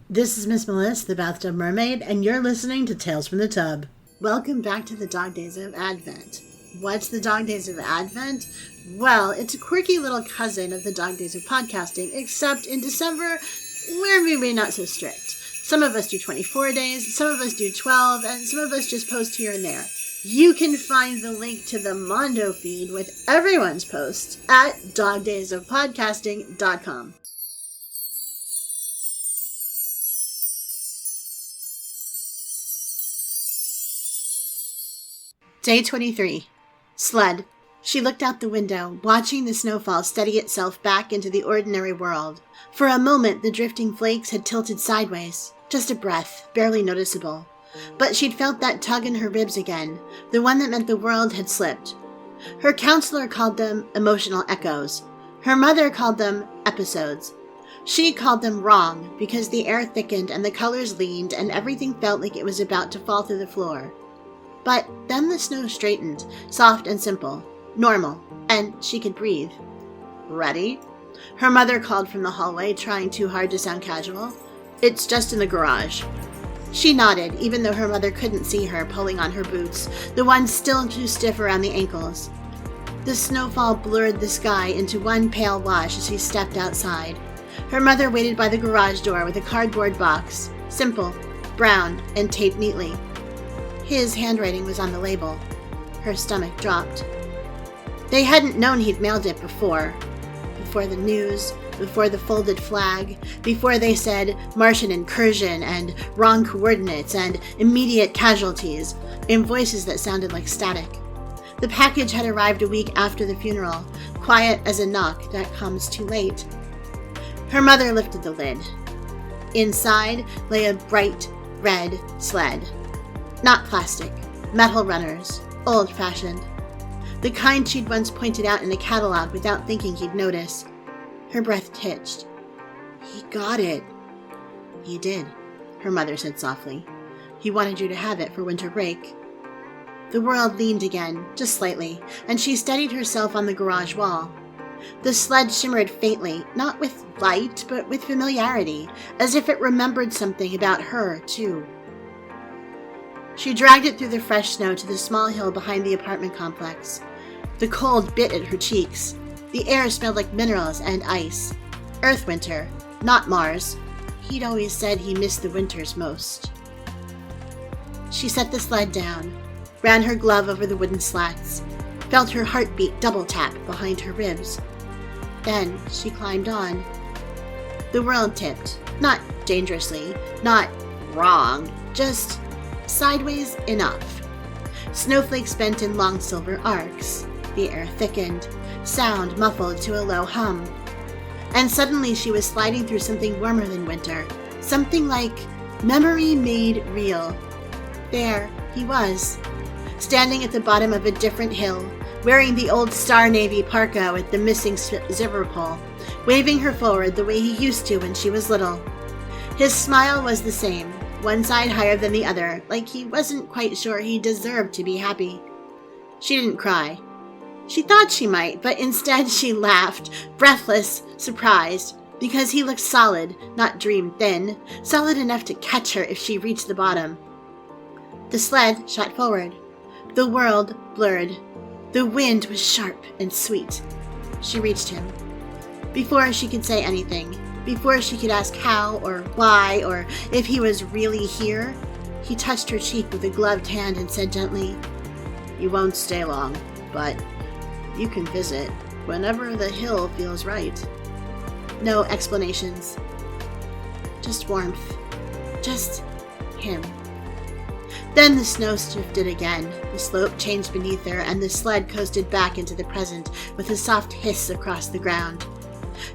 This is Miss Melissa, the Bathtub Mermaid, and you're listening to Tales from the Tub. Welcome back to the Dog Days of Advent. What's the Dog Days of Advent? Well, it's a quirky little cousin of the Dog Days of Podcasting, except in December, we're maybe not so strict. Some of us do 24 days, some of us do 12, and some of us just post here and there. You can find the link to the Mondo feed with everyone's posts at dogdaysofpodcasting.com. Day 23. Sled. She looked out the window, watching the snowfall steady itself back into the ordinary world. For a moment, the drifting flakes had tilted sideways. Just a breath, barely noticeable. But she'd felt that tug in her ribs again, the one that meant the world had slipped. Her counselor called them emotional echoes. Her mother called them episodes. She called them wrong, because the air thickened and the colors leaned and everything felt like it was about to fall through the floor. But then the snow straightened, soft and simple, normal, and she could breathe. Ready? Her mother called from the hallway, trying too hard to sound casual. It's just in the garage. She nodded, even though her mother couldn't see her, pulling on her boots, the ones still too stiff around the ankles. The snowfall blurred the sky into one pale wash as she stepped outside. Her mother waited by the garage door with a cardboard box, simple, brown, and taped neatly. His handwriting was on the label. Her stomach dropped. They hadn't known he'd mailed it before. Before the news, before the folded flag, before they said Martian incursion and wrong coordinates and immediate casualties, in voices that sounded like static. The package had arrived a week after the funeral, quiet as a knock that comes too late. Her mother lifted the lid. Inside lay a bright red sled. Not plastic, metal runners, old-fashioned. The kind she'd once pointed out in a catalog without thinking he'd notice. Her breath hitched. He got it. He did, her mother said softly. He wanted you to have it for winter break. The world leaned again, just slightly, and she steadied herself on the garage wall. The sled shimmered faintly, not with light, but with familiarity, as if it remembered something about her, too. She dragged it through the fresh snow to the small hill behind the apartment complex. The cold bit at her cheeks. The air smelled like minerals and ice. Earth winter, not Mars. He'd always said he missed the winters most. She set the sled down, ran her glove over the wooden slats, felt her heartbeat double tap behind her ribs. Then she climbed on. The world tipped, not dangerously, not wrong, just sideways enough. Snowflakes bent in long silver arcs. The air thickened, sound muffled to a low hum. And suddenly she was sliding through something warmer than winter, something like memory made real. There he was, standing at the bottom of a different hill, wearing the old Star Navy parka with the missing zipper pull, waving her forward the way he used to when she was little. His smile was the same, one side higher than the other, like he wasn't quite sure he deserved to be happy. She didn't cry. She thought she might, but instead she laughed, breathless, surprised, because he looked solid, not dream thin, solid enough to catch her if she reached the bottom. The sled shot forward. The world blurred. The wind was sharp and sweet. She reached him. Before she could say anything, before she could ask how or why or if he was really here, he touched her cheek with a gloved hand and said gently, "You won't stay long, but you can visit whenever the hill feels right." No explanations. Just warmth. Just him. Then the snow shifted again. The slope changed beneath her, and the sled coasted back into the present with a soft hiss across the ground.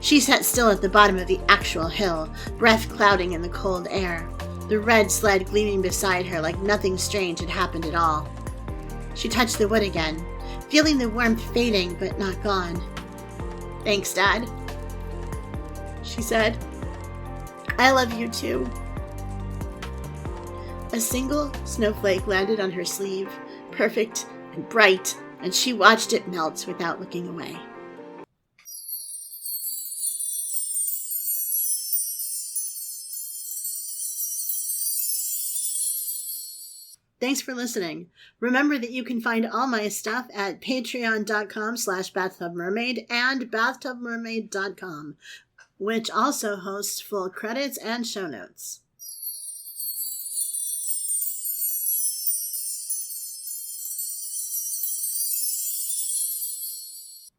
She sat still at the bottom of the actual hill, breath clouding in the cold air, the red sled gleaming beside her like nothing strange had happened at all. She touched the wood again, feeling the warmth fading but not gone. "Thanks, Dad," she said. "I love you too." A single snowflake landed on her sleeve, perfect and bright, and she watched it melt without looking away. Thanks for listening. Remember that you can find all my stuff at patreon.com/bathtubmermaid and bathtubmermaid.com, which also hosts full credits and show notes.